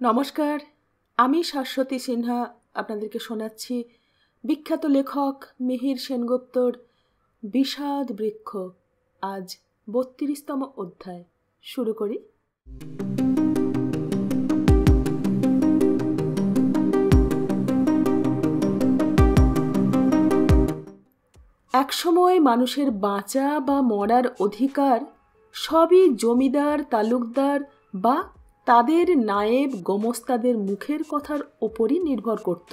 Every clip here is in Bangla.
নমস্কার, আমি শাশ্বতী সিনহা আপনাদেরকে শোনাচ্ছি বিখ্যাত লেখক মিহির সেনগুপ্তর বিষাদ বৃক্ষ। আজ ৩২তম অধ্যায় শুরু করি। একসময় মানুষের বাঁচা বা মরার অধিকার সবই জমিদার, তালুকদার বা তাদের নায়েব গোমস্তাদের মুখের কথার ওপরই নির্ভর করত।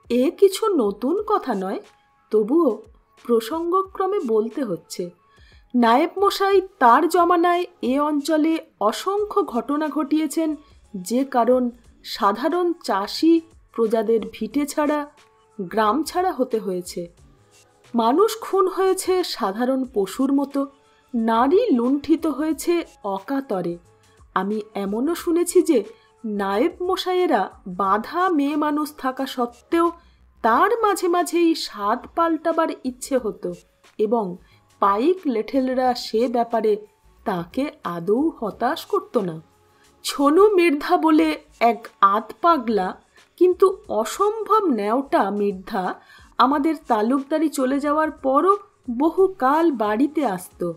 এ কিছু নতুন কথা নয়, তবুও প্রসঙ্গক্রমে বলতে হচ্ছে। নায়েব মশাই তার জমানায় এ অঞ্চলে অসংখ্য ঘটনা ঘটিয়েছেন, যে কারণ সাধারণ চাষি প্রজাদের ভিটে ছাড়া, গ্রাম ছাড়া হতে হয়েছে। মানুষ খুন হয়েছে সাধারণ পশুর মতো, নারী লুণ্ঠিত হয়েছে অকাতরে। আমি এমনও শুনেছি যে নায়েব মশাইয়েরা বাঁধা মেয়ে মানুষ থাকা সত্ত্বেও তার মাঝে মাঝেই স্বাদ পাল্টাবার ইচ্ছে হতো এবং পাইক লেঠেলরা সে ব্যাপারে তাকে আদৌ হতাশ করত না। ছনু মির্ধা বলে এক আধপাগলা কিন্তু অসম্ভব ন্যাওটা মির্ধা আমাদের তালুকদারি চলে যাওয়ার পরও বহুকাল বাড়িতে আসতো।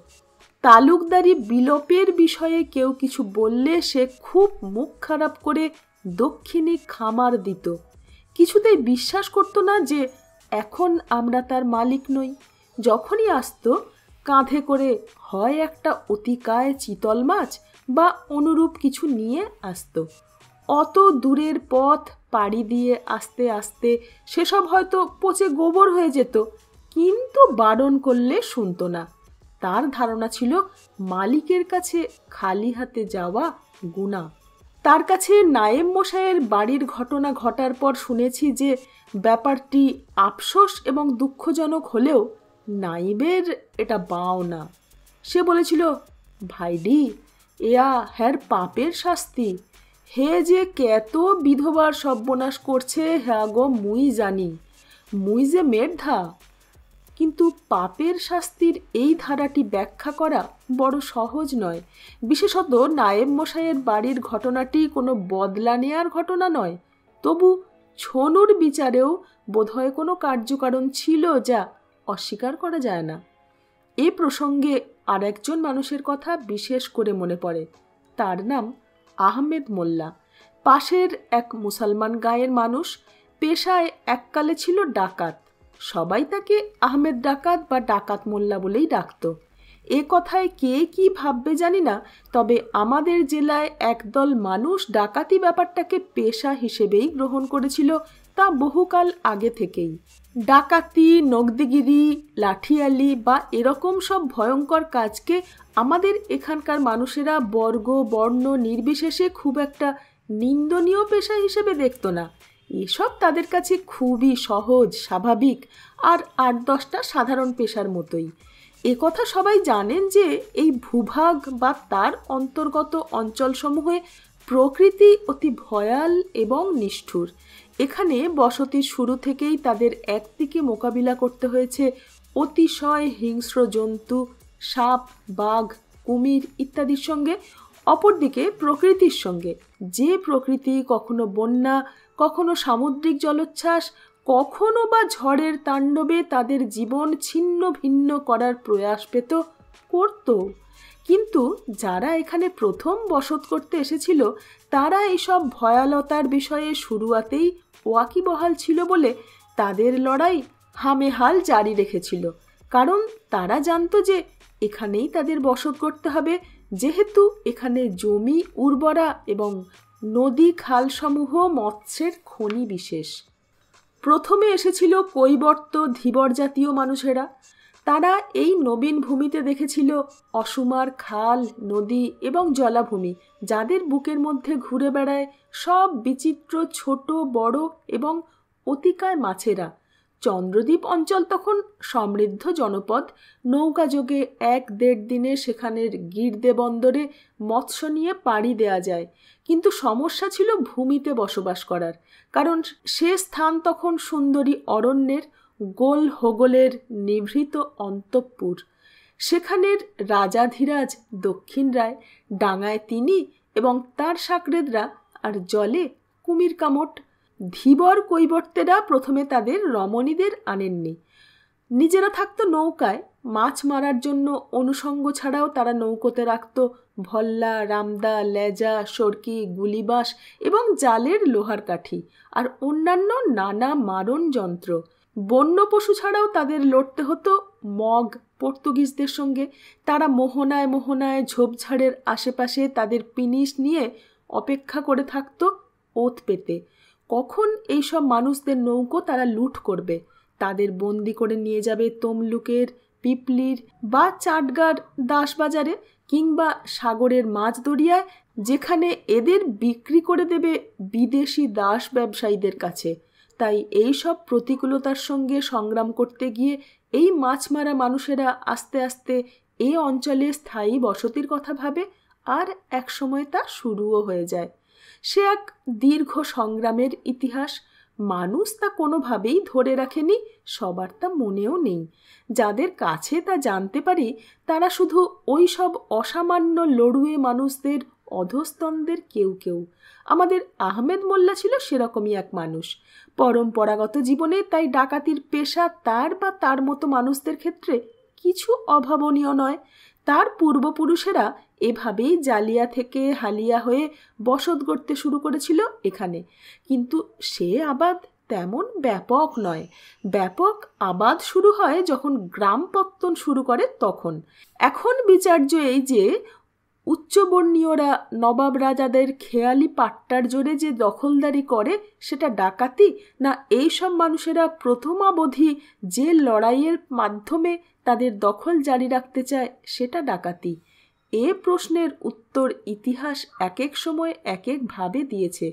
তালুকদারি বিলোপের বিষয়ে কেউ কিছু বললে সে খুব মুখ খারাপ করে দক্ষিণী খামার দিত। কিছুতেই বিশ্বাস করতো না যে এখন আমরা তার মালিক নই। যখনই আসতো কাঁধে করে হয় একটা অতিকায় চিতল মাছ বা অনুরূপ কিছু নিয়ে আসতো। অত দূরের পথ পাড়ি দিয়ে আসতে আসতে সেসব হয়তো পচে গোবর হয়ে যেত, কিন্তু বারণ করলে শুনতো না। তার ধারণা ছিল মালিকের কাছে খালি হাতে যাওয়া গুনাহ। তার কাছে নায়েব মশাইয়ের বাড়ির ঘটনা ঘটার পর শুনেছি যে ব্যাপারটি আফসোস এবং দুঃখজনক হলেও নায়েবের এটা বাও না। সে বলেছিল, ভাইডি, এয়া হ্যার পাপের শাস্তি। হে যে কত বিধবার সর্বনাশ করছে, হ্যাঁ গো মুই জানি, মুই যে মেধা। কিন্তু পাপের শাস্তির এই ধারাটি ব্যাখ্যা করা বড় সহজ নয়। বিশেষত নায়েব মশাইয়ের বাড়ির ঘটনাটি কোনো বদলা নেয়ার ঘটনা নয়। তবু ছনুর বিচারেও বোধহয় কোনো কার্যকারণ ছিল যা অস্বীকার করা যায় না। এ প্রসঙ্গে আর একজন মানুষের কথা বিশেষ করে মনে পড়ে। তার নাম আহমেদ মোল্লা। পাশের এক মুসলমান গাঁয়ের মানুষ, পেশায় এককালে ছিল ডাকাত। সবাই তাকে আহমেদ ডাকাত বা ডাকাত মোল্লা বলেই ডাকত। এ কথায় কে কি ভাববে জানি না, তবে আমাদের জেলায় একদল মানুষ ডাকাতি ব্যাপারটাকে পেশা হিসেবেই গ্রহণ করেছিল, তা বহুকাল আগে থেকেই। ডাকাতি, নগদিগিরি, লাঠিয়ালি বা এরকম সব ভয়ঙ্কর কাজকে আমাদের এখানকার মানুষেরা বর্গ বর্ণ নির্বিশেষে খুব একটা নিন্দনীয় পেশা হিসেবে দেখত না। এসব তাদের কাছে খুবই সহজ, স্বাভাবিক আর ৮-১০টা সাধারণ পেশার মতোই। কথা সবাই জানেন যে এই ভূভাগ বা তার অন্তর্গত অঞ্চলসমূহে প্রকৃতি অতি ভয়াল এবং নিষ্ঠুর। এখানে বসতির শুরু থেকেই তাদের একদিকে মোকাবিলা করতে হয়েছে অতিশয় হিংস্র জন্তু, সাপ, বাঘ, কুমির ইত্যাদির সঙ্গে, অপরদিকে প্রকৃতির সঙ্গে, যে প্রকৃতি কখনো বন্যা, কখনো সামুদ্রিক জলোচ্ছ্বাস, কখনো বা ঝড়ের তাণ্ডবে তাদের জীবন ছিন্ন ভিন্ন করার প্রয়াস করত। কিন্তু যারা এখানে প্রথম বসত করতে এসেছিল তারা এসব ভয়ালতার বিষয়ে শুরুয়াতেই ওয়াকিবহাল ছিল বলে তাদের লড়াই হামেহাল জারি রেখেছিল। কারণ তারা জানতো যে এখানেই তাদের বসত করতে হবে, যেহেতু এখানে জমি উর্বরা এবং নদী খালসমূহ মৎস্যের খনি বিশেষ। প্রথমে এসেছিল কৈবর্ত ধীবর জাতীয় মানুষেরা। তারা এই নবীন ভূমিতে দেখেছিল অসুমার খাল, নদী এবং জলাভূমি, যাদের বুকের মধ্যে ঘুরে বেড়ায় সব বিচিত্র ছোট বড় এবং অতিকায় মাছেরা। চন্দ্রদ্বীপ অঞ্চল তখন সমৃদ্ধ জনপদ। নৌকাযোগে ১-১.৫ দিনে সেখানের গির্দে বন্দরে মৎস্য নিয়ে পাড়ি দেয়া যায়। কিন্তু সমস্যা ছিল ভূমিতে বসবাস করার, কারণ সে স্থান তখন সুন্দরী অরণ্যের গোল হোগলের নিভৃত অন্তঃপুর। সেখানের রাজাধিরাজ দক্ষিণ রায়, ডাঙায় তিনি এবং তার সাকরেদরা আর জলে কুমির কামট। ধীবর কৈবর্তেরা প্রথমে তাদের রমণীদের আনেননি, নিজেরা থাকতো নৌকায়। মাছ মারার জন্য অনুষঙ্গ ছাড়াও তারা নৌকোতে রাখত ভল্লা, রামদা, লেজা, সরকি, গুলিবাস এবং জালের লোহার কাঠি আর অন্যান্য নানা মারণ যন্ত্র। বন্য পশু ছাড়াও তাদের লড়তে হতো মগ পর্তুগিজদের সঙ্গে। তারা মোহনায় মোহনায় ঝোপঝাড়ের আশেপাশে তাদের পিনিস নিয়ে অপেক্ষা করে থাকত ওত পেতে, কখন এইসব মানুষদের নৌকো তারা লুট করবে, তাদের বন্দি করে নিয়ে যাবে তমলুকের, পিপলির বা চাটগার দাসবাজারে কিংবা সাগরের মাছ দরিয়ায়, যেখানে এদের বিক্রি করে দেবে বিদেশি দাস ব্যবসায়ীদের কাছে। তাই এই সব প্রতিকূলতার সঙ্গে সংগ্রাম করতে গিয়ে এই মাছ মারা মানুষেরা আস্তে আস্তে এই অঞ্চলে স্থায়ী বসতির কথা ভাবে, আর একসময় তা শুরুও হয়ে যায়। সে এক দীর্ঘ সংগ্রামের ইতিহাস। মানুষ তা কোনোভাবেই ধরে রাখেনি, সবার তা মনেও নেই। যাদের কাছে তা জানতে পারি তারা শুধু ওই সব অসামান্য লড়ুয়ে মানুষদের অধস্তনদের কেউ কেউ। আমাদের আহমেদ মোল্লা ছিল সেরকমই এক মানুষ। পরম্পরাগত জীবনে তাই ডাকাতির পেশা তার বা তার মতো মানুষদের ক্ষেত্রে কিছু অভাবনীয় নয়। তার পূর্বপুরুষেরা এভাবেই জালিয়া থেকে হালিয়া হয়ে বসত গড়তে শুরু করেছিল এখানে। কিন্তু সে আবাদ তেমন ব্যাপক নয়। ব্যাপক আবাদ শুরু হয় যখন গ্রাম পত্তন শুরু করে তখন। এখন বিচার্য এই যে উচ্চবর্ণীয়রা নবাব রাজাদের খেয়ালি পাট্টার জোরে যে দখলদারি করে সেটা ডাকাতি, না এই সব মানুষেরা প্রথমাবধি যে লড়াইয়ের মাধ্যমে তাদের দখল জারি রাখতে চায় সেটা ডাকাতি? এ প্রশ্নের উত্তর ইতিহাস এক এক সময় এক একভাবে দিয়েছে।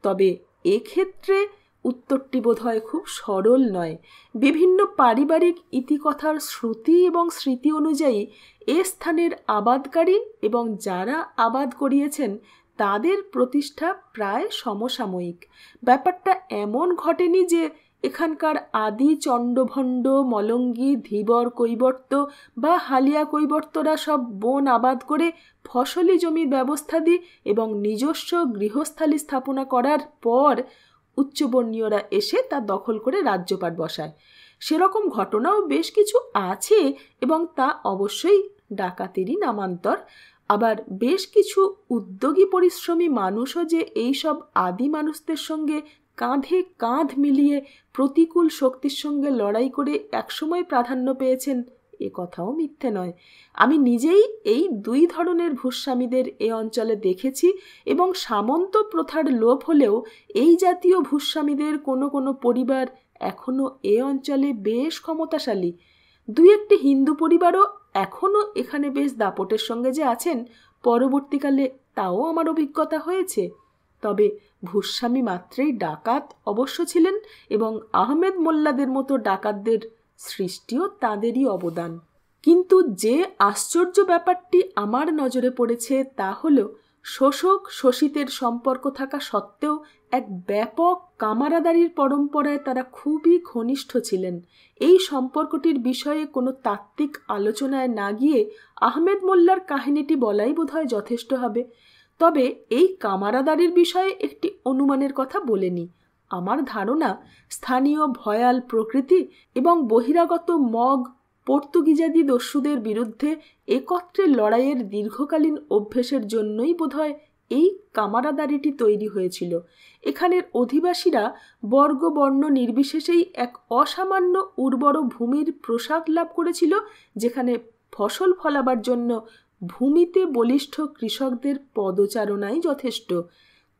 তবে এক্ষেত্রে উত্তরটি বোধহয় খুব সরল নয়। বিভিন্ন পারিবারিক ইতিকথার শ্রুতি এবং স্মৃতি অনুযায়ী এ স্থানের আবাদকারী এবং যারা আবাদ করিয়েছেন তাদের প্রতিষ্ঠা প্রায় সমসাময়িক। ব্যাপারটা এমন ঘটেনি যে এখানকার আদি চণ্ডভণ্ড, মলঙ্গি, ধীবর কৈবর্ত বা হালিয়া কৈবর্তরা সব বন আবাদ করে ফসলি জমির ব্যবস্থা দিয়ে এবং নিজস্ব গৃহস্থালী স্থাপনা করার পর উচ্চবর্ণীয়রা এসে তা দখল করে রাজ্যপাট বসায়। সেরকম ঘটনাও বেশ কিছু আছে এবং তা অবশ্যই ডাকাতেরই নামান্তর। আবার বেশ কিছু উদ্যোগী পরিশ্রমী মানুষও যে এই সব আদি মানুষদের সঙ্গে কাঁধে কাঁধ মিলিয়ে প্রতিকূল শক্তির সঙ্গে লড়াই করে একসময় প্রাধান্য পেয়েছেন, এ কথাও মিথ্যে নয়। আমি নিজেই এই দুই ধরনের ভূস্বামীদের এ অঞ্চলে দেখেছি এবং সামন্ত প্রথার লোভ হলেও এই জাতীয় ভূস্বামীদের কোনো কোনো পরিবার এখনও এ অঞ্চলে বেশ ক্ষমতাশালী। দুই একটি হিন্দু পরিবারও এখনও এখানে বেশ দাপটের সঙ্গে যে আছেন, পরবর্তীকালে তাও আমার অভিজ্ঞতা হয়েছে। তবে ভূস্বামী মাত্রেই ডাকাত অবশ্য ছিলেন এবং আহমেদ মোল্লাদের মতো ডাকাতদের সৃষ্টিও তাঁদেরই অবদান। কিন্তু যে আশ্চর্য ব্যাপারটি আমার নজরে পড়েছে তা হল শোষক শোষিতের সম্পর্ক থাকা সত্ত্বেও এক ব্যাপক কামারাদারির পরম্পরায় তারা খুবই ঘনিষ্ঠ ছিলেন। এই সম্পর্কটির বিষয়ে কোনো তাত্ত্বিক আলোচনায় না গিয়ে আহমেদ মোল্লার কাহিনীটি বলাই বোধহয় যথেষ্ট হবে। তবে এই কামারাদারির বিষয়ে একটি অনুমানের কথা বলে নিই। আমার ধারণা স্থানীয় ভয়াল প্রকৃতি এবং বহিরাগত মগ পর্তুগিজাদি দস্যুদের বিরুদ্ধে একত্রে লড়াইয়ের দীর্ঘকালীন অভ্যেসের জন্যই বোধহয় এই কামারাদারিটি তৈরি হয়েছিল। এখানের অধিবাসীরা বর্গবর্ণ নির্বিশেষেই এক অসামান্য উর্বর ভূমির প্রসাদ লাভ করেছিল, যেখানে ফসল ফলাবার জন্য ভূমিতে বলিষ্ঠ কৃষকদের পদচারণাই যথেষ্ট।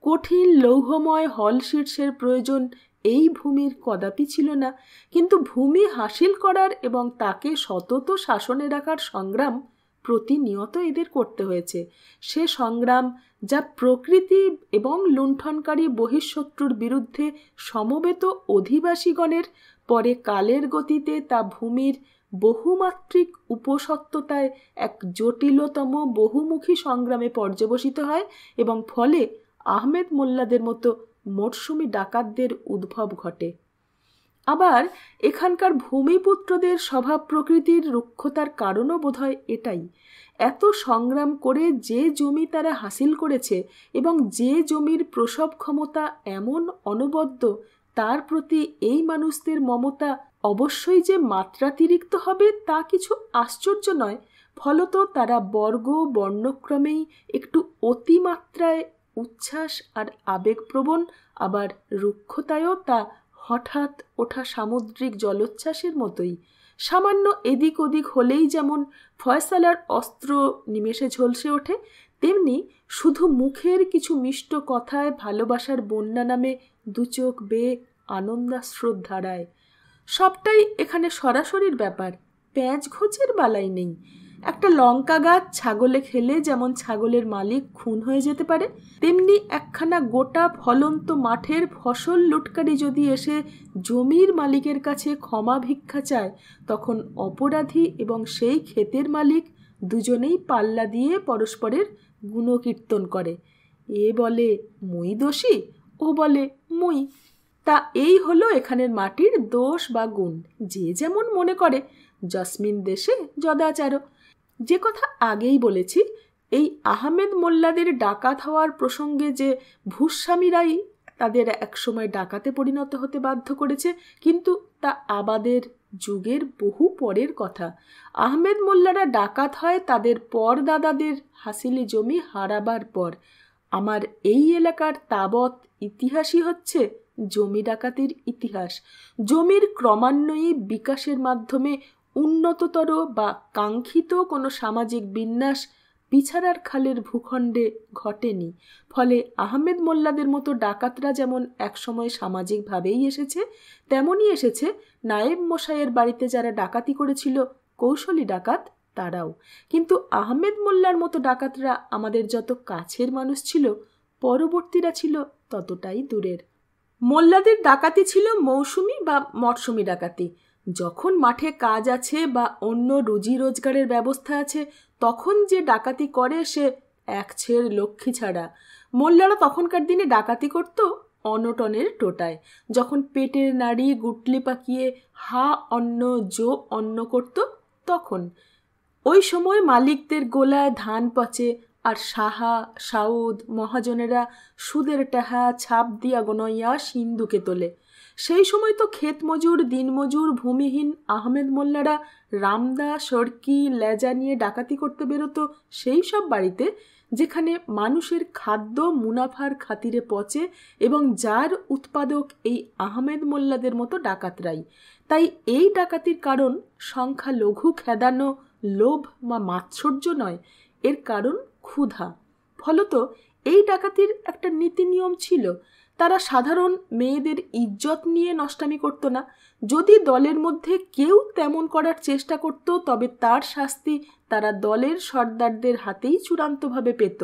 কঠিন লৌহময় হল শীর্ষের প্রয়োজন এই ভূমির কদাপি ছিল না। কিন্তু ভূমি হাসিল করার এবং তাকে সতত শাসনে রাখার সংগ্রাম প্রতিনিয়ত এদের করতে হয়েছে। সে সংগ্রাম যা প্রকৃতি এবং লুণ্ঠনকারী বহিঃশত্রুর বিরুদ্ধে সমবেত অধিবাসীগণের, পরে কালের গতিতে তা ভূমির বহুমাত্রিক উপসত্ত্বতায় এক জটিলতম বহুমুখী সংগ্রামে পর্যবসিত হয় এবং ফলে আহমেদ মোল্লাদের মতো মরশুমি ডাকাতদের উদ্ভব ঘটে। আবার এখানকার ভূমিপুত্রদের স্বভাব প্রকৃতির রুক্ষতার কারণও বোধহয় এটাই। এত সংগ্রাম করে যে জমি তারা হাসিল করেছে এবং যে জমির প্রসব ক্ষমতা এমন অনবদ্য, তার প্রতি এই মানুষদের মমতা অবশ্যই যে মাত্রাতিরিক্ত হবে তা কিছু আশ্চর্য নয়। ফলত তারা বর্গ বর্ণক্রমেই একটু অতিমাত্রায় উচ্ছ্বাস আর আবেগপ্রবণ, আবার রুক্ষতায়ও তা হঠাৎ ওঠা সামুদ্রিক জলোচ্ছ্বাসের মতোই। সামান্য এদিক ওদিক হলেই যেমন ফয়সালার অস্ত্র নিমেষে ঝলসে ওঠে, তেমনি শুধু মুখের কিছু মিষ্ট কথায় ভালোবাসার বন্যা নামে দুচোখ বেয়ে আনন্দাশ্রুর ধারায়। সবটাই এখানে সরাসরির ব্যাপার, প্যাঁচ ঘোচের বালাই নেই। একটা লঙ্কা গাছ ছাগলে খেলে যেমন ছাগলের মালিক খুন হয়ে যেতে পারে, তেমনি একখানা গোটা ফলন্ত মাঠের ফসল লুটকারি যদি এসে জমির মালিকের কাছে ক্ষমা ভিক্ষা চায়, তখন অপরাধী এবং সেই ক্ষেতের মালিক দুজনেই পাল্লা দিয়ে পরস্পরের গুণকীর্তন করে। এ বলে মুই দোষী, ও বলে মুই। তা এই হলো এখানের মাটির দোষ বা গুণ, যে যেমন মনে করে। জসমিন দেশে যদাচার। যে কথা আগেই বলেছি, এই আহমেদ মোল্লাদের ডাকাত হওয়ার প্রসঙ্গে যে ভূস্বামীরাই তাদের একসময় ডাকাতে পরিণত হতে বাধ্য করেছে, কিন্তু তা আবাদের যুগের বহু পরের কথা। আহমেদ মোল্লারা ডাকাত হয় তাদের পরদাদাদের হাসিলি জমি হারাবার পর। আমার এই এলাকার তাবৎ ইতিহাসই হচ্ছে জমি ডাকাতির ইতিহাস। জমির ক্রমান্বয়ী বিকাশের মাধ্যমে উন্নততর বা কাঙ্ক্ষিত কোনো সামাজিক বিন্যাস পিছাড়ার খালের ভূখণ্ডে ঘটেনি। ফলে আহমেদ মোল্লাদের মতো ডাকাতরা যেমন একসময় সামাজিকভাবেই এসেছে, তেমনই এসেছে নায়েব মশাইয়ের বাড়িতে যারা ডাকাতি করেছিল কৌশলী ডাকাত, তারাও। কিন্তু আহমেদ মোল্লার মতো ডাকাতরা আমাদের যত কাছের মানুষ ছিল, পরবর্তীরা ছিল ততটাই দূরের। মোল্লাদের ডাকাতি ছিল মৌসুমি বা মরশুমি ডাকাতি। যখন মাঠে কাজ আছে বা অন্য রুজি রোজগারের ব্যবস্থা আছে, তখন যে ডাকাতি করে সে একছের লক্ষ্মী ছাড়া। মোল্লারা তখনকার দিনে ডাকাতি করত অনটনের টোটায়, যখন পেটের নাড়ি গুটলি পাকিয়ে হা অন্ন জো অন্ন করত, তখন। ওই সময় মালিকদের গোলায় ধান পচে, আর সাহা সাউদ মহাজনেরা সুদের টাহা ছাপ দিয়া গনইয়া সিন্ধুকে তোলে। সেই সময় তো ক্ষেত মজুর, দিনমজুর, ভূমিহীন আহমেদ মোল্লারা রামদা সড়কি লেজা নিয়ে ডাকাতি করতে বেরোতো সেই সব বাড়িতে যেখানে মানুষের খাদ্য মুনাফার খাতিরে পচে এবং যার উৎপাদক এই আহমেদ মোল্লাদের মতো ডাকাতরাই। তাই এই ডাকাতির কারণ সংখ্যালঘু খেদানো লোভ বা মাৎসর্য নয়, এর কারণ ক্ষুধা। ফলত এই ডাকাতির একটা নীতি নিয়ম ছিল। তারা সাধারণ মেয়েদের ইজ্জত নিয়ে নষ্টামি করত না। যদি দলের মধ্যে কেউ তেমন করার চেষ্টা করত, তবে তার শাস্তি তারা দলের সর্দারদের হাতেই চূড়ান্তভাবে পেত।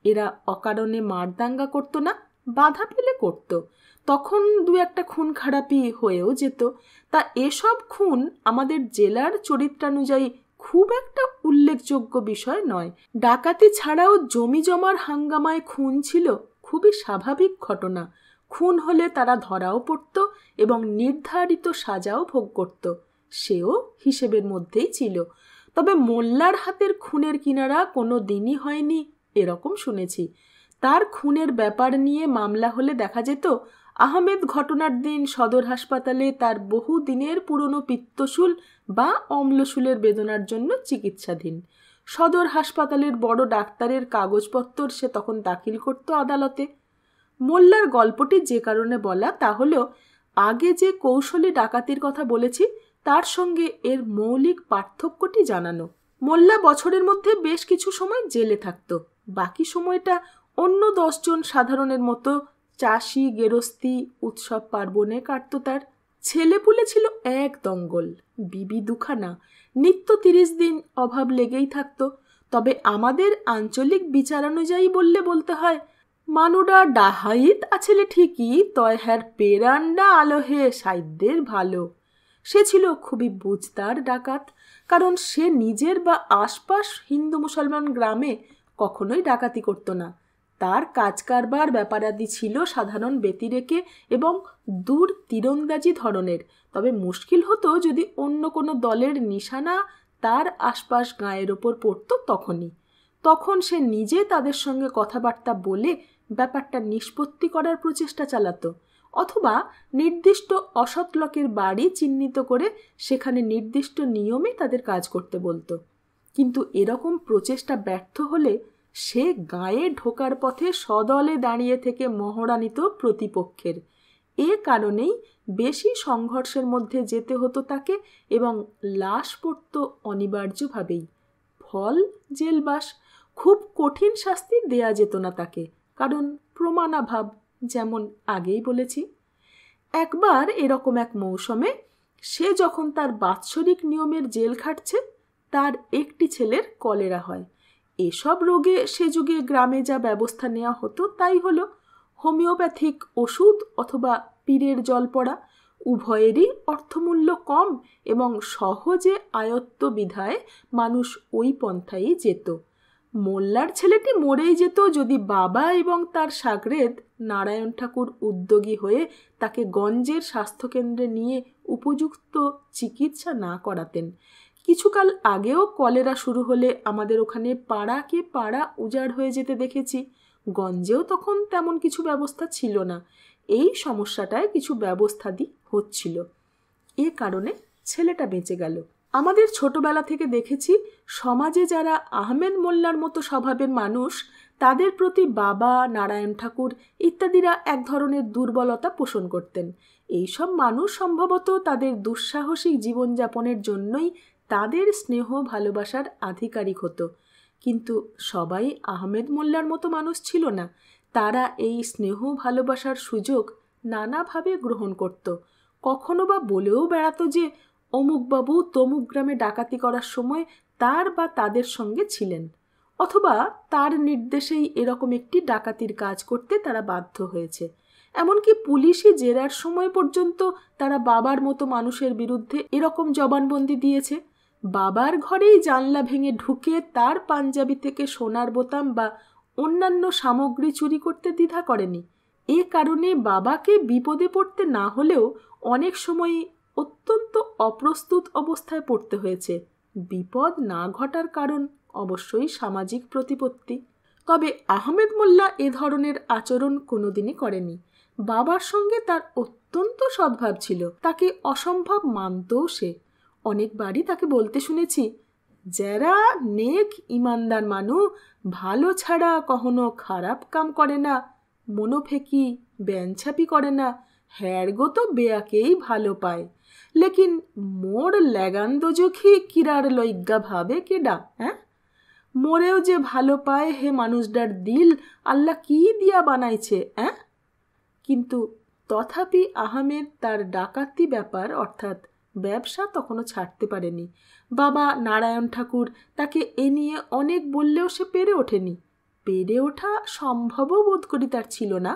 এরা অকারণে মারদাঙ্গা করত না, বাধা পেলে করত। তখন দু একটা খুন খারাপি হয়েও যেত। তা এসব খুন আমাদের জেলার চরিত্রানুযায়ী খুব একটা উল্লেখযোগ্য বিষয় নয়। ডাকাতি ছাড়াও জমি জমার হাঙ্গামায় খুন ছিল খুবই স্বাভাবিক ঘটনা। খুন হলে তারা ধরাও পড়ত এবং নির্ধারিত সাজাও ভোগ করত, সেও হিসেবের মধ্যেই ছিল। তবে মোল্লার হাতের খুনের কিনারা কোনো দিনই হয়নি এরকম শুনেছি। তার খুনের ব্যাপার নিয়ে মামলা হলে দেখা যেত আহমেদ ঘটনার দিন সদর হাসপাতালে তার বহু দিনের পুরনো পিত্তশূল বা অম্লশূলের বেদনার জন্য চিকিৎসাধীন। সদর হাসপাতালের বড় ডাক্তারের কাগজপত্র সে তখন দাখিল করত আদালতে। মোল্লার গল্পটি যে কারণে বলা, তা হলো আগে যে কৌশলী ডাকাতির কথা বলেছি তার সঙ্গে এর মৌলিক পার্থক্যটি জানানো। মোল্লা বছরের মধ্যে বেশ কিছু সময় জেলে থাকত, বাকি সময়টা অন্য 10 জন সাধারণের মতো চাষি গেরস্তি উৎসব পার্বণে কাটত। তার ছেলেপুলে ছিল এক দঙ্গল, বিবি দুখানা, নিত্য 30 দিন অভাব লেগেই থাকত। তবে আমাদের আঞ্চলিক বিচারানুযায়ী বলতে হয়, মানুডা ডাহাইত আছেলে ঠিকই, তয় হ্যার পেরান্ডা আলোহে সাইদ্যের ভালো। সে ছিল খুবই বুঝদার ডাকাত, কারণ সে নিজের বা আশপাশ হিন্দু মুসলমান গ্রামে কখনোই ডাকাতি করত না। তার কাজ কারবার ব্যাপারাদি ছিল সাধারণ ব্যতিরেকে এবং দূর তীরন্দাজি ধরনের। তবে মুশকিল হতো যদি অন্য কোনো দলের নিশানা তার আশপাশ গায়ের ওপর পড়ত, তখন সে নিজে তাদের সঙ্গে কথাবার্তা বলে ব্যাপারটা নিষ্পত্তি করার প্রচেষ্টা চালাতো, অথবা নির্দিষ্ট অসৎ লোকের বাড়ি চিহ্নিত করে সেখানে নির্দিষ্ট নিয়মে তাদের কাজ করতে বলতো। কিন্তু এরকম প্রচেষ্টা ব্যর্থ হলে সে গায়ে ঢোকার পথে সদলে দাঁড়িয়ে থেকে মহড়া নিত প্রতিপক্ষের। এ কারণেই বেশি সংঘর্ষের মধ্যে যেতে হতো তাকে এবং লাশ পড়ত অনিবার্যভাবেই। ফল জেলবাস। খুব কঠিন শাস্তি দেয়া যেত না তাকে, কারণ প্রমাণাভাব, যেমন আগেই বলেছি। একবার এরকম এক মৌসুমে সে যখন তার বাৎসরিক নিয়মের জেল খাটছে, তার একটি ছেলের কলেরা হয়। এসব রোগে সে যুগে গ্রামে যা ব্যবস্থা নেওয়া হতো তাই হলো হোমিওপ্যাথিক ওষুধ অথবা পীরের জল পড়া। উভয়েরই অর্থমূল্য কম এবং সহজে আয়ত্ত বিধায় মানুষ ওই পন্থাই যেত। মোল্লার ছেলেটি মরেই যেত যদি বাবা এবং তার সাগরেদ নারায়ণ ঠাকুর উদ্যোগী হয়ে তাকে গঞ্জের স্বাস্থ্যকেন্দ্রে নিয়ে উপযুক্ত চিকিৎসা না করাতেন। কিছুকাল আগেও কলেরা শুরু হলে আমাদের ওখানে পাড়াকে পাড়া উজাড় হয়ে যেতে দেখেছি। গঞ্জেও তখন তেমন কিছু ব্যবস্থা ছিল না। এই সমস্যাটায় কিছু ব্যবস্থা হচ্ছিল, এ কারণে ছেলেটা বেঁচে গেল। আমাদের ছোটবেলা থেকে দেখেছি সমাজে যারা আহমেদ মোল্লার মতো স্বভাবের মানুষ, তাদের প্রতি বাবা, নারায়ণ ঠাকুর ইত্যাদিরা এক ধরনের দুর্বলতা পোষণ করতেন। এইসব মানুষ সম্ভবত তাদের দুঃসাহসিক জীবনযাপনের জন্যই তাদের স্নেহ ভালোবাসার আধিকারিক হতো। কিন্তু সবাই আহমেদ মোল্লার মতো মানুষ ছিল না। তারা এই স্নেহ ভালোবাসার সুযোগ নানাভাবে গ্রহণ করত। কখনো বা বলেও বেড়াতো যে অমুকবাবু তমুক গ্রামে ডাকাতি করার সময় তার বা তাদের সঙ্গে ছিলেন, অথবা তার নির্দেশেই এরকম একটি ডাকাতির কাজ করতে তারা বাধ্য হয়েছে। এমনকি পুলিশি জেরার সময় পর্যন্ত তারা বাবার মতো মানুষের বিরুদ্ধে এরকম জবানবন্দি দিয়েছে। বাবার ঘরেই জানলা ভেঙে ঢুকে তার পাঞ্জাবি থেকে সোনার বোতাম বা অন্যান্য সামগ্রী চুরি করতে দ্বিধা করেনি। এ কারণে বাবাকে বিপদে পড়তে না হলেও অনেক সময় অত্যন্ত অপ্রস্তুত অবস্থায় পড়তে হয়েছে। বিপদ না ঘটার কারণ অবশ্যই সামাজিক প্রতিপত্তি। তবে আহমেদ মোল্লা এ ধরনের আচরণ কোনোদিনই করেনি। বাবার সঙ্গে তার অত্যন্ত সদ্ভাব ছিল, তাকে অসম্ভব মানতও সে। অনেকবারই তাকে বলতে শুনেছি, যারা নেক ইমানদার মানু ভালো ছাড়া কখনো খারাপ কাম করে না, মনোফেকি ব্যানছাপি করে না, হ্যারগো তো বেয়াকেই ভালো পায়, লেকিন মোর লেগান দোজখি কিরার লইজ্ঞা ভাবে কেডা, হ্যাঁ? মোরেও যে ভালো পায় হে মানুষটার দিল আল্লাহ কি দিয়া বানাইছে, হ্যাঁ? কিন্তু তথাপি আহমেদ তার ডাকাতি ব্যাপার অর্থাৎ ব্যবসা তখনও ছাড়তে পারেনি। বাবা নারায়ণ ঠাকুর তাকে এ নিয়ে অনেক বললেও সে পেরে ওঠেনি। পেরে ওঠা সম্ভবও বোধ করি তার ছিল না।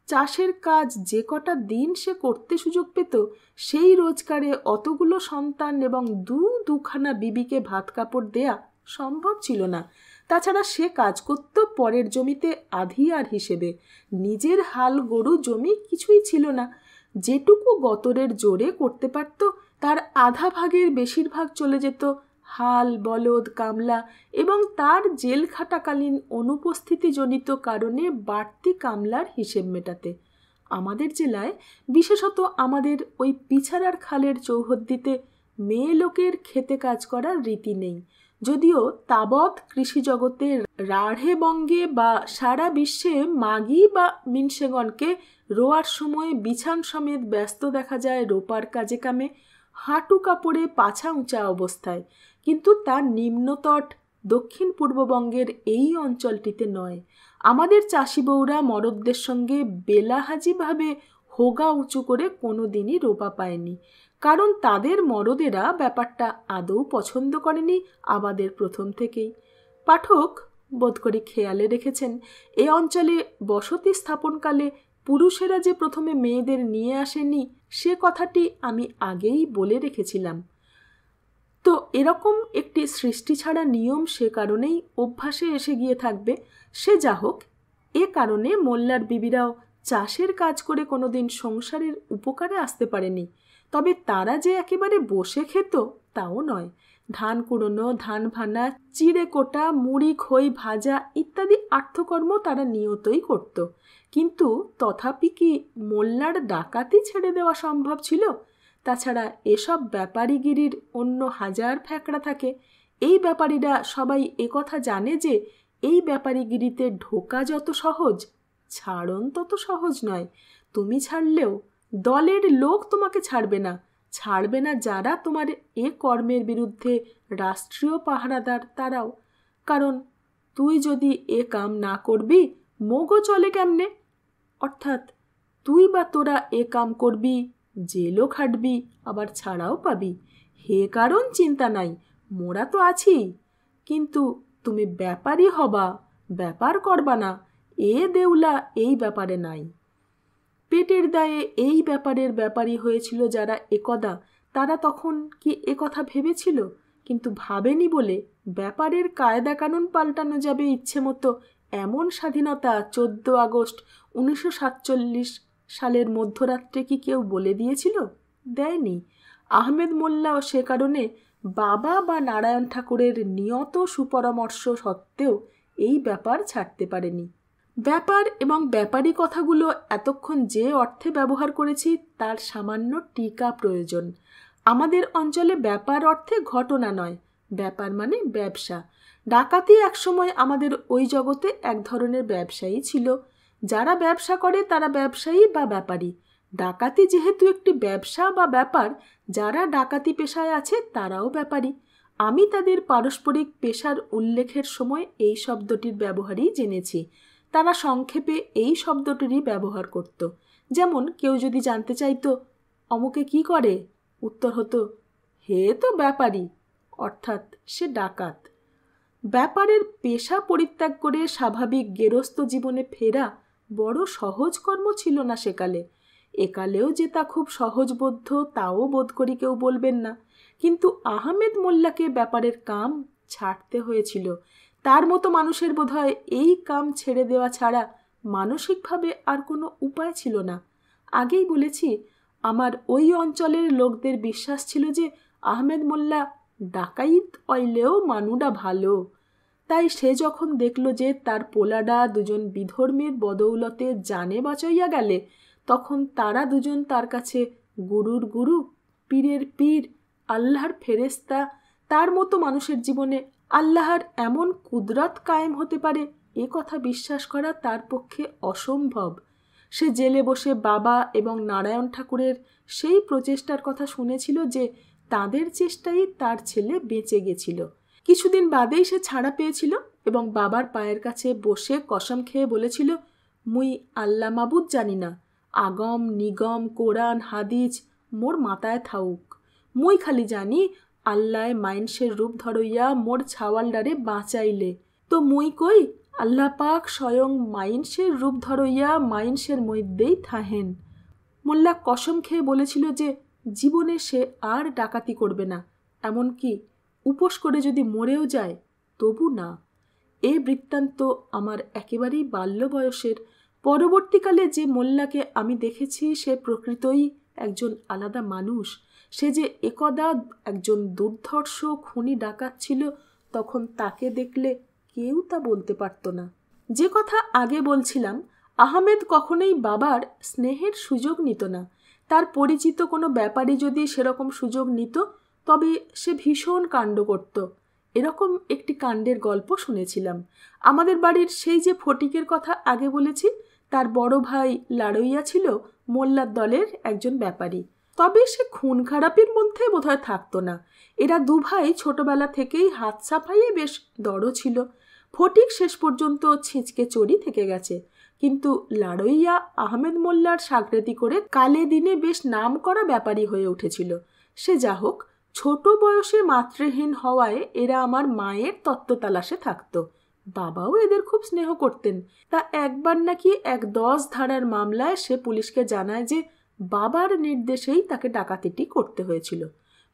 চাষের কাজ যে কটা দিন সে করতে সুযোগ পেত, সেই রোজগারে অতগুলো সন্তান এবং দুখানা বিবিকে ভাত কাপড় দেয়া সম্ভব ছিল না। তাছাড়া সে কাজ করত পরের জমিতে আধিয়ার হিসেবে। নিজের হাল গরু জমি কিছুই ছিল না। যেটুকু গতরের জোরে করতে পারত তার আধা ভাগের বেশিরভাগ চলে যেত হাল, বলদ, কামলা এবং তার জেল খাটাকালীন অনুপস্থিতিজনিত কারণে বাড়তি কামলার হিসেব মেটাতে। আমাদের জেলায়, বিশেষত আমাদের ওই পিছাড়ার খালের চৌহদ্দিতে মেয়ে লোকের খেতে কাজ করার রীতি নেই। যদিও তাবৎ কৃষিজগতে রাঢ়ে বঙ্গে বা সারা বিশ্বে মাগি বা মিনসেগণকে রোয়ার সময় বিছান সমেত ব্যস্ত দেখা যায় রোপার কাজে কামে, হাঁটু কাপড়ে পাছা উঁচা অবস্থায়। কিন্তু তার নিম্নতট দক্ষিণ পূর্ববঙ্গের এই অঞ্চলটিতে নয়। আমাদের চাষি বউরা মরদদের সঙ্গে বেলাহাজিভাবে হোগা উঁচু করে কোনো দিনই রোপা পায়নি, কারণ তাদের মরদেরা ব্যাপারটা আদৌ পছন্দ করেনি আবাদের প্রথম থেকেই। পাঠক বোধ করি খেয়ালে রেখেছেন, এ অঞ্চলে বসতি স্থাপনকালে পুরুষেরা যে প্রথমে মেয়েদের নিয়ে আসেনি সে কথাটি আমি আগেই বলে রেখেছিলাম। তো এরকম একটি সৃষ্টি ছাড়া নিয়ম সে কারণেই অভ্যাসে এসে গিয়ে থাকবে। সে যা হোক, এ কারণে মোল্লার বিবিরাও চাষের কাজ করে কোনোদিন সংসারের উপকারে আসতে পারেনি। তবে তারা যে একেবারে বসে খেত তাও নয়। ধান কুড়োনো, ধান ভানা, চিড়ে কোটা, মুড়ি খই ভাজা ইত্যাদি আর্থকর্ম তারা নিয়তই করত। কিন্তু তথাপি কি মোল্লার ডাকাতি ছেড়ে দেওয়া সম্ভব ছিল? তাছাড়া এসব ব্যাপারীগিরির অন্য হাজার ফ্যাকড়া থাকে। এই ব্যাপারীরা সবাই একথা জানে যে এই ব্যাপারীগিরিতে ঢোকা যত সহজ, ছাড়ন তত সহজ নয়। তুমি ছাড়লেও দলের লোক তোমাকে ছাড়বে না। ছাড়বে না যারা তোমার এ কর্মের বিরুদ্ধে রাষ্ট্রীয় পাহারাদার তারাও। কারণ তুই যদি এ কাম না করবি, মোগও চলে কেমনে? অর্থাৎ তুই বা তোরা এ কাম করবি, জেলও খাটবি, আবার ছাড়াও পাবি। হে কারণ চিন্তা নাই, মোরা তো আছি। কিন্তু তুমি ব্যাপারী হবা, ব্যাপার করবা না, এ দেউলা এই ব্যাপারে নাই। পেটের দায়ে এই ব্যাপারের ব্যাপারী হয়েছিল যারা একদা, তারা তখন কি একথা ভেবেছিল? কিন্তু ভাবেনি বলে ব্যাপারের কায়দা কানুন পাল্টানো যাবে ইচ্ছে মতো, এমন স্বাধীনতা 14 আগস্ট 1947 সালের মধ্যরাত্রে কি কেউ বলে দিয়েছিল? দেয়নি। আহমেদ মোল্লাও সে কারণে বাবা বা নারায়ণ ঠাকুরের নিয়ত সুপরামর্শ সত্ত্বেও এই ব্যাপার ছাড়তে পারেনি। ব্যাপার এবং ব্যাপারী কথাগুলো এতক্ষণ যে অর্থে ব্যবহার করেছি তার সামান্য টিকা প্রয়োজন। আমাদের অঞ্চলে ব্যাপার অর্থে ঘটনা নয়, ব্যাপার মানে ব্যবসা। ডাকাতি একসময় আমাদের ওই জগতে এক ধরনের ব্যবসায়ী ছিল। যারা ব্যবসা করে তারা ব্যবসায়ী বা ব্যাপারী। ডাকাতি যেহেতু একটি ব্যবসা বা ব্যাপার, যারা ডাকাতি পেশায় আছে তারাও ব্যাপারী। আমি তাদের পারস্পরিক পেশার উল্লেখের সময় এই শব্দটির ব্যবহারই জেনেছি। তারা সংক্ষেপে এই শব্দটিরই ব্যবহার করত। যেমন কেউ যদি জানতে চাইতো অমুকে কি করে, উত্তর হতো, হে তো ব্যাপারী, অর্থাৎ সে ডাকাত। ব্যাপারের পেশা পরিত্যাগ করে স্বাভাবিক গেরস্থ জীবনে ফেরা বড় সহজ কর্ম ছিল না সেকালে। একালেও যে তা খুব সহজবোধ্য তাও বোধ করি কেউ বলবেন না। কিন্তু আহমেদ মোল্লাকে ব্যাপারের কাম ছাড়তে হয়েছিল। তার মতো মানুষের বোধহয় এই কাম ছেড়ে দেওয়া ছাড়া মানসিকভাবে আর কোনো উপায় ছিল না। আগেই বলেছি, আমার ওই অঞ্চলের লোকদের বিশ্বাস ছিল যে আহমেদ মোল্লা ডাকাইত অইলেও মানুডা ভালো। তাই সে যখন দেখল যে তার পোলাডা দুজন বিধর্মীর বদৌলতে জানে বাঁচাইয়া গেলে, তখন তারা দুজন তার কাছে গুরুর গুরু, পীরের পীর, আল্লাহর ফেরেস্তা, তার মতো মানুষের জীবনে আল্লাহর এমন কুদরত কায়েম হতে পারে এ কথা বিশ্বাস করা তার পক্ষে অসম্ভব। সে জেলে বসে বাবা এবং নারায়ণ ঠাকুরের সেই প্রচেষ্টার কথা শুনেছিল যে তাদের চেষ্টাই তার ছেলে বেঁচে গেছিল। কিছুদিন বাদেই সে ছাড়া পেয়েছিল এবং বাবার পায়ের কাছে বসে কসম খেয়ে বলেছিল, মুই আল্লাহ মাবুদ জানি না, আগম নিগম কোরআন হাদিস মোর মাথায় থাউক। মুই খালি জানি আল্লাহ মাইনসের রূপ ধরইয়া মোর ছাওয়ালডারে বাঁচাইলে। তো মুই কই আল্লাহ পাক স্বয়ং মাইনসের রূপ ধরইয়া মাইনসের মধ্যেই থাহেন। মোল্লা কসম খেয়ে বলেছিল যে জীবনে সে আর ডাকাতি করবে না, এমনকি উপোস করে যদি মরেও যায় তবু না। এ বৃত্তান্ত আমার একেবারেই বাল্য বয়সের। পরবর্তীকালে যে মোল্লাকে আমি দেখেছি সে প্রকৃতই একজন আলাদা মানুষ। সে যে একদা একজন দুর্ধর্ষ খুনি ডাকাত ছিল, তখন তাকে দেখলে কেউ তা বলতে পারত না। যে কথা আগে বলছিলাম, আহমেদ কখনোই বাবার স্নেহের সুযোগ নিত না। তার পরিচিত কোনো ব্যাপারী যদি সেরকম সুযোগ নিত তবে সে ভীষণ কাণ্ড করত। এরকম একটি কাণ্ডের গল্প শুনেছিলাম। আমাদের বাড়ির সেই যে ফটিকের কথা আগে বলেছি, তার বড় ভাই লাড়ইয়া ছিল মোল্লার দলের একজন ব্যাপারী। তবে সে খুন খারাপির মধ্যে বোধহয় থাকতো না। এরা দুভাই ছোটবেলা থেকেই হাত সাফাইয়ে বেশ দড়ো ছিল। ফটিক শেষ পর্যন্ত ছিঁচকে চড়ি থেকে গেছে, কিন্তু লাড়ইয়া আহমেদ মোল্লার সাগরেতি করে কালে দিনে বেশ নাম করা ব্যাপারী হয়ে উঠেছিল। সে যা হোক, ছোট বয়সে মাতৃহীন হওয়ায় এরা আমার মায়ের তত্ত্বতালাশে থাকতো। বাবাও এদের খুব স্নেহ করতেন। তা একবার নাকি এক 10 ধারার মামলায় সে পুলিশকে জানায় যে বাবার নির্দেশেই তাকে ডাকাতিটি করতে হয়েছিল।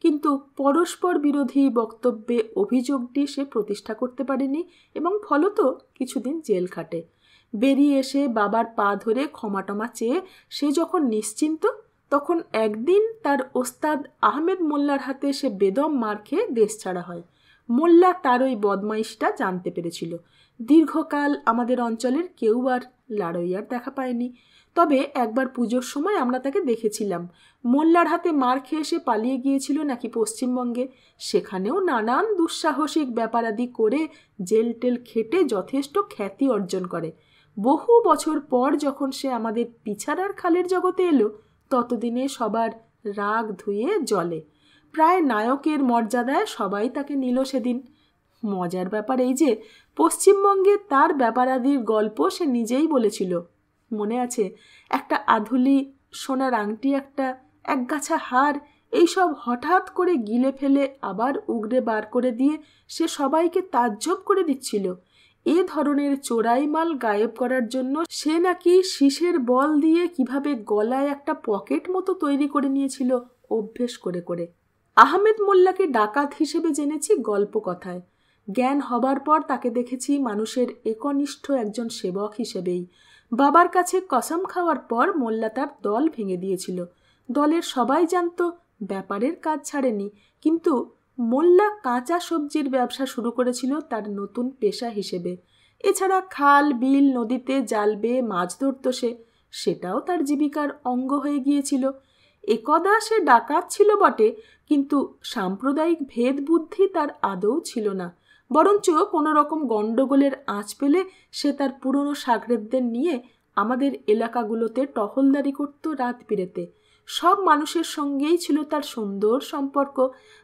কিন্তু পরস্পর বিরোধী বক্তব্যে অভিযোগটি সে প্রতিষ্ঠা করতে পারেনি এবং ফলত কিছুদিন জেল খাটে। বেরিয়ে এসে বাবার পা ধরে ক্ষমাটমা চেয়ে সে যখন নিশ্চিন্ত, তখন একদিন তার ওস্তাদ আহমেদ মোল্লার হাতে সে বেদম মার খেয়ে দেশ ছাড়া হয়। মোল্লা তার ওই বদমাইশটা জানতে পেরেছিল। দীর্ঘকাল আমাদের অঞ্চলের কেউ আর লাড়ইয়ার দেখা পায়নি। তবে একবার পুজোর সময় আমরা তাকে দেখেছিলাম। মোল্লার হাতে মার খেয়ে সে পালিয়ে গিয়েছিল নাকি পশ্চিমবঙ্গে। সেখানেও নানান দুঃসাহসিক ব্যাপারাদি করে জেল টেল খেটে যথেষ্ট খ্যাতি অর্জন করে। বহু বছর পর যখন সে আমাদের পিছাড়ার খালের জগতে এলো, ততদিনে সবার রাগ ধুয়ে জলে। প্রায় নায়কের মর্যাদায় সবাই তাকে নিল সেদিন। মজার ব্যাপার এই যে পশ্চিমবঙ্গে তার ব্যাপারাদির গল্প সে নিজেই বলেছিল। মনে আছে, একটা আধুলি, সোনার আংটি, একগাছা হার, এইসব হঠাৎ করে গিলে ফেলে আবার উগড়ে বার করে দিয়ে সে সবাইকে তাজ্জব করে দিচ্ছিল। এ ধরনের চোরাই মাল গায়েব করার জন্য সে নাকি শীষের বল দিয়ে কিভাবে গলায় একটা পকেট মতো তৈরি করে নিয়েছিল অভ্যেস করে করে। আহমেদ মোল্লাকে ডাকাত হিসেবে জেনেছি গল্প কথায়। জ্ঞান হবার পর তাকে দেখেছি মানুষের একনিষ্ঠ একজন সেবক হিসেবেই। বাবার কাছে কসম খাওয়ার পর মোল্লা তার দল ভেঙে দিয়েছিল। দলের সবাই জানত ব্যাপারের কাজ ছাড়েনি, কিন্তু মোল্লা কাঁচা সবজির ব্যবসা শুরু করেছিল তার নতুন পেশা হিসেবে। এছাড়া খাল বিল নদীতে জাল বেয়ে মাছ ধরত সে, সেটাও তার জীবিকার অঙ্গ হয়ে গিয়েছিল। একদা সে ডাকাত ছিল বটে, কিন্তু সাম্প্রদায়িক ভেদ বুদ্ধি তার আদৌ ছিল না। বরঞ্চ কোনো রকম গণ্ডগোলের আঁচ পেলে সে তার পুরনো সাগরেদদের নিয়ে আমাদের এলাকাগুলোতে টহলদারি করত রাত বিরেতে। সব মানুষের সঙ্গেই ছিল তার সুন্দর সম্পর্ক।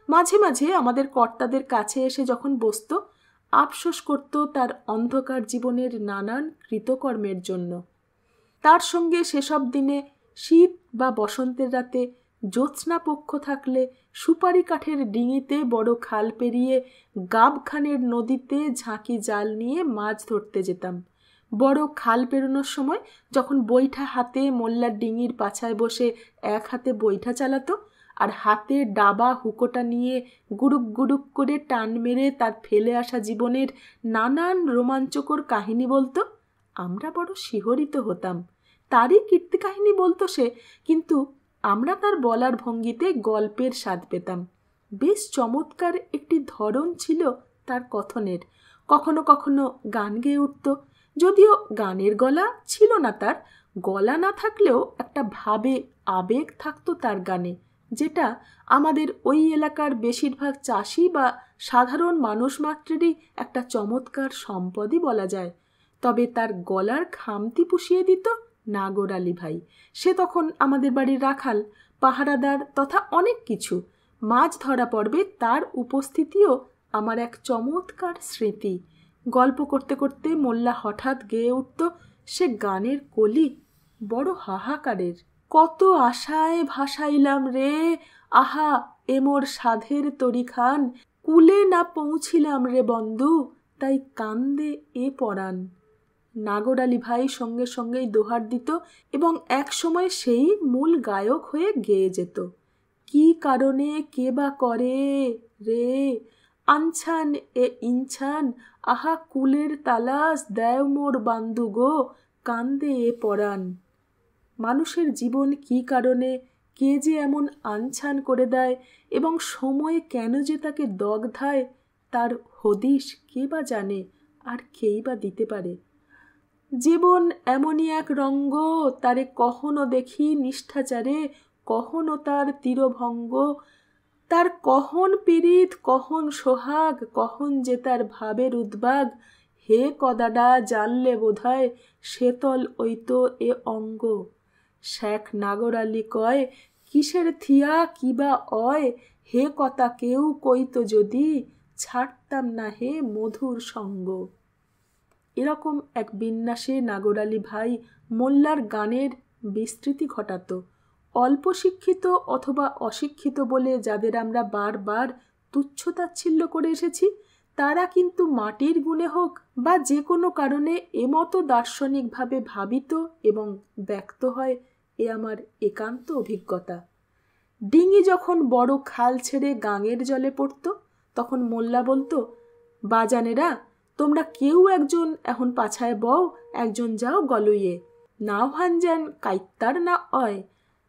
মাঝে মাঝে আমাদের কর্তাদের কাছে এসে যখন বসত, আফসোস করত তার অন্ধকার জীবনের নানান কৃতকর্মের জন্য। তার সঙ্গে সেসব দিনে শীত বা বসন্তের রাতে জ্যোৎস্না পক্ষ থাকলে সুপারি কাঠের ডিঙিতে বড় খাল পেরিয়ে গাবখানের নদীতে ঝাঁকি জাল নিয়ে মাছ ধরতে যেতাম। বড় খাল পেরোনোর সময় যখন বৈঠা হাতে মোল্লার ডিঙির পাছায় বসে এক হাতে বৈঠা চালাতো আর হাতে ডাবা হুকোটা নিয়ে গুড়ুক গুড়ুক করে টান মেরে তার ফেলে আসা জীবনের নানান রোমাঞ্চকর কাহিনী বলতো, আমরা বড় শিহরিত হতাম। তারই কীর্তি কাহিনী বলতো সে, কিন্তু আমরা তার বলার ভঙ্গিতে গল্পের স্বাদ পেতাম। বেশ চমৎকার একটি ধরন ছিল তার কথনের। কখনো কখনো গান গেয়ে উঠত, যদিও গানের গলা ছিল না তার। গলা না থাকলেও একটা ভাবে আবেগ থাকতো তার গানে, যেটা আমাদের ওই এলাকার বেশিরভাগ চাষি বা সাধারণ মানুষ মাত্রেরই একটা চমৎকার সম্পদই বলা যায়। তবে তার গলার খামতি পুষিয়ে দিত নাগর আলী ভাই। সে তখন আমাদের বাড়ির রাখাল, পাহারাদার তথা অনেক কিছু। মাছ ধরা পর্বে তার উপস্থিতিও আমার এক চমৎকার স্মৃতি। গল্প করতে করতে মোল্লা হঠাৎ গেয়ে উঠত সে গানের কলি, বড় হাহাকারের। কত আশায় ভাসাইলাম রে আহা এ মোর সাধের তরিখান, কুলে না পৌঁছিলাম রে বন্ধু, তাই কান্দে এ পরাণ। নাগর আলী ভাই সঙ্গে সঙ্গেই দোহার দিত এবং এক সময় সেই মূল গায়ক হয়ে গেয়ে যেত। কি কারণে কে বা করে রে আনছান এ ইনছান, আহা কুলের তালাশ দেয় মোর বান্দু গো, কান্দে এ পরাণ। মানুষের জীবন কি কারণে কে যে এমন আনছান করে দেয় এবং সময়ে কেন যে তাকে দগ্ধায়, তার হদিশ কে বা জানে, আর কেই বা দিতে পারে। জীবন এমনই এক রঙ্গ, তারে কখনো দেখি নিষ্ঠাচারে, কখনো তার তীরভঙ্গ, তার কখন পীড়িত কখন সোহাগ, কখন যে তার ভাবের উদ্বাগ, হে কদাডা জানলে বোধহয় শেতল ওইতো এ অঙ্গ। শেখ নাগর আলী কয়, কিসের থিয়া কিবা অয়, হে কথা কেউ কইতো যদি, ছাড়তাম না হে মধুর সঙ্গ। এরকম এক বিন্যাসে নাগর আলী ভাই মোল্লার গানের বিস্তৃতি ঘটাত। অল্প শিক্ষিত অথবা অশিক্ষিত বলে যাদের আমরা বারবার তুচ্ছতাচ্ছিল্য করে এসেছি, তারা কিন্তু মাটির গুণে হোক বা যে কোনো কারণে এমতো দার্শনিকভাবে ভাবিত এবং ব্যক্ত হয়, এ আমার একান্ত অভিজ্ঞতা। ডিঙি যখন বড় খাল ছেড়ে গাঙের জলে পড়ত, তখন মোল্লা বলতো, বাজানেরা তোমরা কেউ একজন এখন পাছায় বও, একজন যাও গলইয়ে। নাও হানজান কাইত্তার না অয়,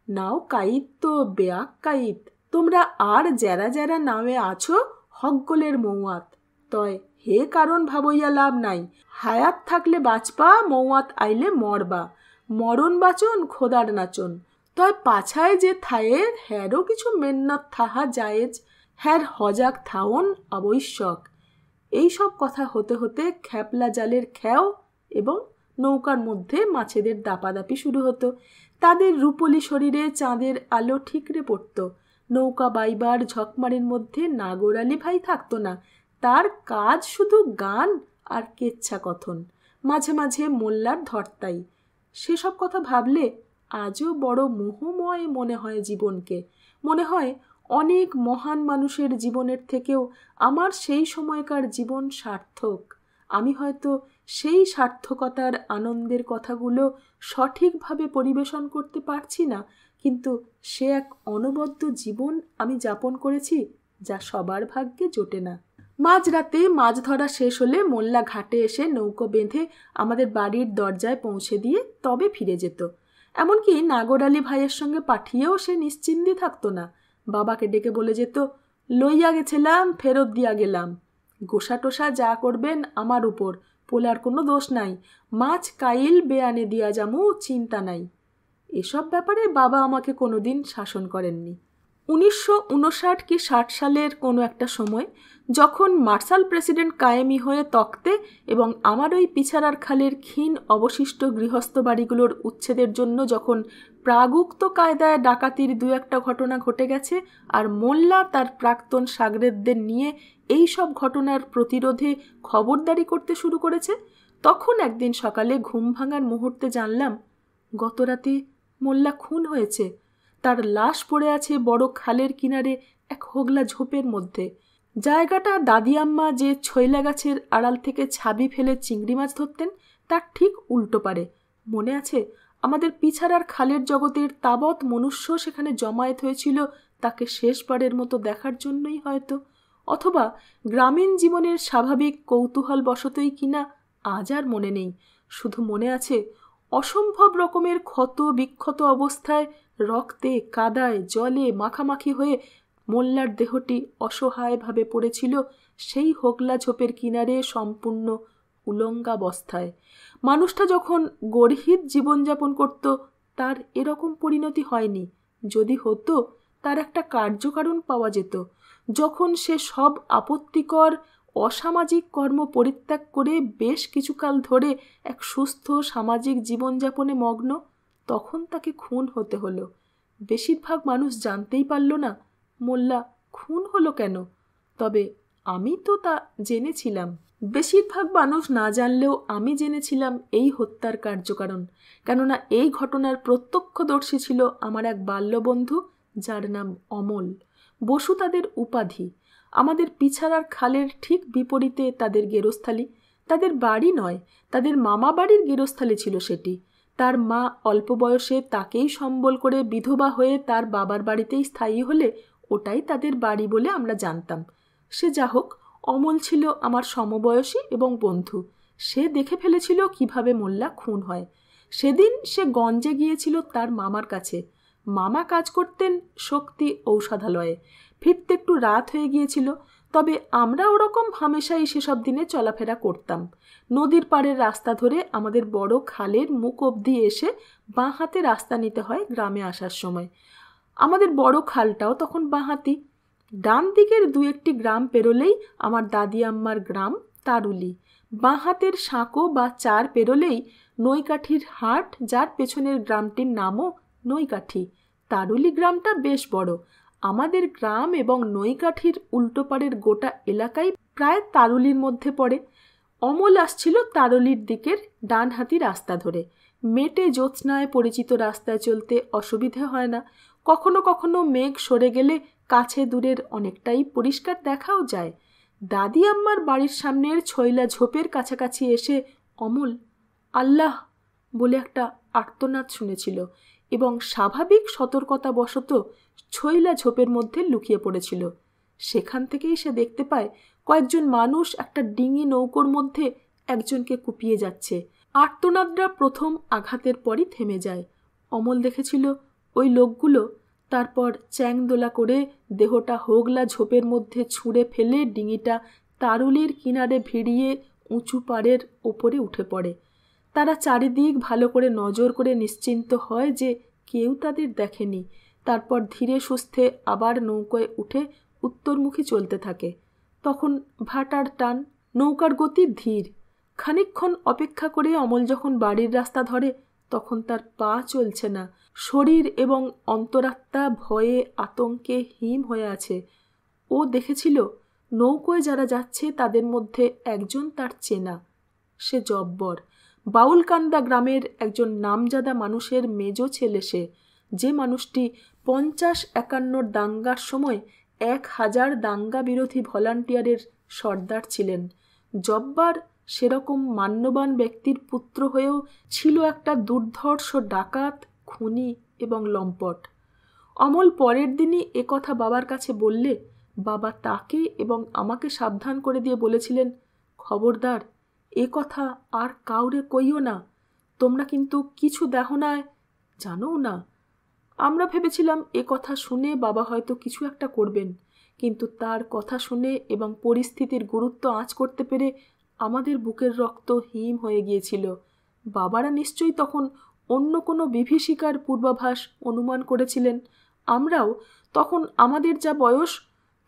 নাও কাইত তো বেয়াক কাইত। তোমরা আর যারা যারা নামে আছো হকগোলের মৌয়াত, তয় হে কারণ ভাবইয়া লাভ নাই। হায়াত থাকলে বাঁচবা, মৌয়াত আইলে মরবা। মরণ বাচন খোদার নাচন। তয় পাছায় যে থায়ের হ্যারও কিছু মেন্নত থাহা জায়েজ, হ্যার হজাক থাউন আবশ্যক। এইসব কথা হতে হতে খ্যাপলা জালের খ্যাও এবং নৌকার মধ্যে মাছেদের দাপাদাপি শুরু হতো। তাদের রূপলি শরীরে চাঁদের আলো ঠিকরে পড়ত। নৌকা বাইবার ঝকমারির মধ্যে নাগর আলী ভাই থাকতো না। তার কাজ শুধু গান আর কেচ্ছা কথন, মাঝে মাঝে মোল্লার ধর্তাই। সেসব কথা ভাবলে আজও বড় মোহময় মনে হয় জীবনকে। মনে হয় অনেক মহান মানুষের জীবনের থেকেও আমার সেই সময়কার জীবন সার্থক। আমি হয়তো সেই সার্থকতার আনন্দের কথাগুলো সঠিকভাবে পরিবেশন করতে পারছি না, কিন্তু সে এক অনবদ্য জীবন আমি যাপন করেছি যা সবার ভাগ্যে জোটে না। মাঝরাতে মাছ ধরা শেষ হলে মোল্লা ঘাটে এসে নৌকো বেঁধে আমাদের বাড়ির দরজায় পৌঁছে দিয়ে তবে ফিরে যেত। এমনকি নাগর আলী ভাইয়ের সঙ্গে পাঠিয়েও সে নিশ্চিন্তি থাকতো না। বাবাকে ডেকে বলে যেত, লইয়া গেছিলাম, ফেরত দিয়া গেলাম। গোসা টোসা যা করবেন আমার উপর, পোলার কোনো দোষ নাই। মাছ কাইল বেয়ানে দিয়া যামু, চিন্তা নাই। এসব ব্যাপারে বাবা আমাকে কোনোদিন শাসন করেননি। 1959 কি 60 সালের কোনো একটা সময় যখন মার্শাল প্রেসিডেন্ট কায়েমি হয়ে তক্তে এবং আমার ওই পিছারার খালের ক্ষীণ অবশিষ্ট গৃহস্থ বাড়িগুলোর উচ্ছেদের জন্য যখন প্রাগুক্ত কায়দায় ডাকাতির দু একটা ঘটনা ঘটে গেছে আর মোল্লা তার প্রাক্তন সাগরেদদের নিয়ে এই সব ঘটনার প্রতিরোধে খবরদারি করতে শুরু করেছে, তখন একদিন সকালে ঘুম ভাঙার মুহূর্তে জানলাম গতরাতে মোল্লা খুন হয়েছে। তার লাশ পড়ে আছে বড় খালের কিনারে এক হোগলা ঝোপের মধ্যে। জায়গাটা দাদিয়াম্মা যে ছইলা গাছের আড়াল থেকে ছাবি ফেলে চিংড়ি মাছ ধরতেন তার ঠিক উল্টো পারে। মনে আছে আমাদের পিছারার খালের জগতের তাবৎ মনুষ্য সেখানে জমায়েত হয়েছিল তাকে শেষবারের মতো দেখার জন্যই হয়তো, অথবা গ্রামীণ জীবনের স্বাভাবিক কৌতূহল বশতই কিনা আজ আর মনে নেই। শুধু মনে আছে অসম্ভব রকমের ক্ষত বিক্ষত অবস্থায় রক্তে কাদায় জলে মাখামাখি হয়ে মোল্লার দেহটি অসহায়ভাবে পড়েছিল সেই হোগলা ঝোপের কিনারে সম্পূর্ণ উলঙ্গাবস্থায়। মানুষটা যখন গর্হিত জীবনযাপন করত তার এরকম পরিণতি হয়নি। যদি হতো তার একটা কার্যকারণ পাওয়া যেত। যখন সে সব আপত্তিকর অসামাজিক কর্ম পরিত্যাগ করে বেশ কিছুকাল ধরে এক সুস্থ সামাজিক জীবনযাপনে মগ্ন, তখন তাকে খুন হতে হলো। বেশিরভাগ মানুষ জানতেই পারল না মোল্লা খুন হলো কেন, তবে আমি তো তা জেনেছিলাম। বেশিরভাগ মানুষ না জানলেও আমি জেনেছিলাম এই হত্যার কার্যকারণ, কেননা এই ঘটনার প্রত্যক্ষদর্শী ছিল আমার এক বাল্যবন্ধু যার নাম অমল। বসু তাদের উপাধি। আমাদের পিছারার খালের ঠিক বিপরীতে তাদের গেরস্থালি। তাদের বাড়ি নয়, তাদের মামা বাড়ির গেরস্থালি ছিল সেটি। তার মা অল্প বয়সে তাকেই সম্বল করে বিধবা হয়ে তার বাবার বাড়িতেই স্থায়ী হলে ওটাই তাদের বাড়ি বলে আমরা জানতাম। সে যা হোক, অমল ছিল আমার সমবয়সী এবং বন্ধু। সে দেখে ফেলেছিল কিভাবে মোল্লা খুন হয়। সেদিন সে গঞ্জে গিয়েছিল তার মামার কাছে। মামা কাজ করতেন শক্তি ঔষধালয়ে। ফিরতে একটু রাত হয়ে গিয়েছিল, তবে আমরা ওরকম হামেশাই সেসব দিনে চলাফেরা করতাম। নদীর পাড়ের রাস্তা ধরে আমাদের বড় খালের মুখ অবধি এসে বাঁ হাতে রাস্তা নিতে হয় গ্রামে আসার সময়। আমাদের বড় খালটাও তখন বাঁ হাতি। ডান দিকের দু একটি গ্রাম পেরোলেই আমার দাদি আম্মার গ্রাম তারুলি। বাঁ হাতের সাঁকো বা চার পেরোলেই নৈকাঠির হাট, যার পেছনের গ্রামটির নামও নৈকাঠি। তারুলি গ্রামটা বেশ বড়। আমাদের গ্রাম এবং নৈকাঠির উল্টোপাড়ের গোটা এলাকাই প্রায় তারুলির মধ্যে পড়ে। অমল আসছিল তারুলির দিকের ডানহাতি রাস্তা ধরে। মেটে জ্যোৎস্নায় পরিচিত রাস্তায় চলতে অসুবিধে হয় না। কখনো কখনো মেঘ সরে গেলে কাছে দূরের অনেকটাই পরিষ্কার দেখাও যায়। দাদি আম্মার বাড়ির সামনের ছইলা ঝোপের কাছাকাছি এসে অমল আল্লাহ বলে একটা আর্তনাদ শুনেছিল এবং স্বাভাবিক সতর্কতা বশত ছইলা ঝোপের মধ্যে লুকিয়ে পড়েছিল। সেখান থেকেই সে দেখতে পায় কয়েকজন মানুষ একটা ডিঙি নৌকোর মধ্যে একজনকে কুপিয়ে যাচ্ছে। আর্তনাদরা প্রথম আঘাতের পরই থেমে যায়। অমল দেখেছিল ওই লোকগুলো তারপর চ্যাংদোলা করে দেহটা হোগলা ঝোপের মধ্যে ছুঁড়ে ফেলে ডিঙিটা তারুলির কিনারে ভিড়িয়ে উঁচু পাড়ের ওপরে উঠে পড়ে। তারা চারিদিক ভালো করে নজর করে নিশ্চিন্ত হয় যে কেউ তাদের দেখেনি। তারপর ধীরে সুস্থে আবার নৌকায় উঠে উত্তরমুখী চলতে থাকে। তখন ভাটার টান, নৌকার গতি ধীর। খানিকক্ষণ অপেক্ষা করে অমল যখন বাড়ির রাস্তা ধরে তখন তার পা চলছে না। শরীর এবং অন্তরাত্মা ভয়ে আতঙ্কে হিম হয়ে আছে। ও দেখেছিল নৌকোয় যারা যাচ্ছে তাদের মধ্যে একজন তার চেনা। সে জব্বর, বাউলকান্দা গ্রামের একজন নামজাদা মানুষের মেজ ছেলে সে, যে মানুষটি 50-51 দাঙ্গার সময় 1000 দাঙ্গা বিরোধী ভলান্টিয়ারের সর্দার ছিলেন। জব্বার সেরকম মান্যবান ব্যক্তির পুত্র হয়েও ছিল একটা দুর্ধর্ষ ডাকাত, খুনি এবং লম্পট। অমল পরের দিনই একথা বাবার কাছে বললে বাবা তাকে এবং আমাকে সাবধান করে দিয়ে বলেছিলেন, খবরদার এ কথা আর কাউরে কইও না, তোমরা কিন্তু কিছু দেখো না, জানো না। আমরা ভেবেছিলাম এ কথা শুনে বাবা হয়তো কিছু একটা করবেন, কিন্তু তার কথা শুনে এবং পরিস্থিতির গুরুত্ব আঁচ করতে পেরে আমাদের বুকের রক্ত হিম হয়ে গিয়েছিল। বাবারা নিশ্চয়ই তখন অন্য কোনো বিভীষিকার পূর্বাভাস অনুমান করেছিলেন। আমরাও তখন আমাদের যা বয়স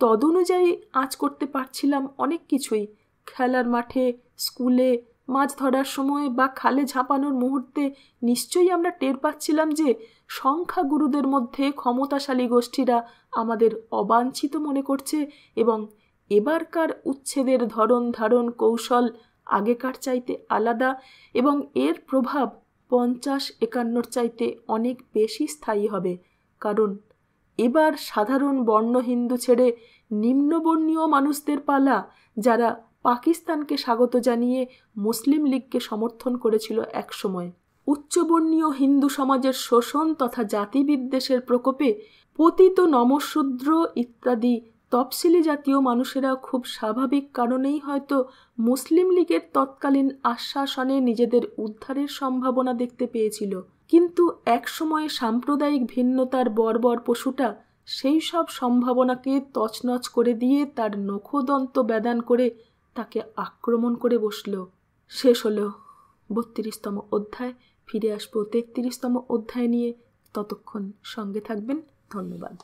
তদনুযায়ী আঁচ করতে পারছিলাম অনেক কিছুই। খেলার মাঠে, স্কুলে, মাছ ধরার সময় বা খালে ঝাঁপানোর মুহূর্তে নিশ্চয়ই আমরা টের পাচ্ছিলাম যে সংখ্যাগুরুদের মধ্যে ক্ষমতাশালী গোষ্ঠীরা আমাদের অবাঞ্ছিত মনে করছে এবং এবারকার উচ্ছেদের ধরন ধারণ কৌশল আগেকার চাইতে আলাদা এবং এর প্রভাব 50-51 চাইতে অনেক বেশি স্থায়ী হবে। কারণ এবার সাধারণ বর্ণ হিন্দু ছেড়ে নিম্নবর্ণীয় মানুষদের পালা, যারা পাকিস্তানকে স্বাগত জানিয়ে মুসলিম লীগকে সমর্থন করেছিল একসময়। উচ্চবর্ণীয় হিন্দু সমাজের শোষণ তথা জাতিবিদ্বেষের প্রকোপে পতিত নমশূদ্র ইত্যাদি তফসিলি জাতীয় মানুষেরা খুব স্বাভাবিক কারণেই হয়তো মুসলিম লীগের তৎকালীন আশ্বাসনে নিজেদের উদ্ধারের সম্ভাবনা দেখতে পেয়েছিল। কিন্তু একসময় সাম্প্রদায়িক ভিন্নতার বর্বর পশুটা সেই সব সম্ভাবনাকে তছনছ করে দিয়ে তার নখদন্ত বেদান করে তাকে আক্রমণ করে বসল। শেষ হলো 32তম অধ্যায়। ফিরে আসবো 33তম অধ্যায় নিয়ে। ততক্ষণ সঙ্গে থাকবেন। ধন্যবাদ।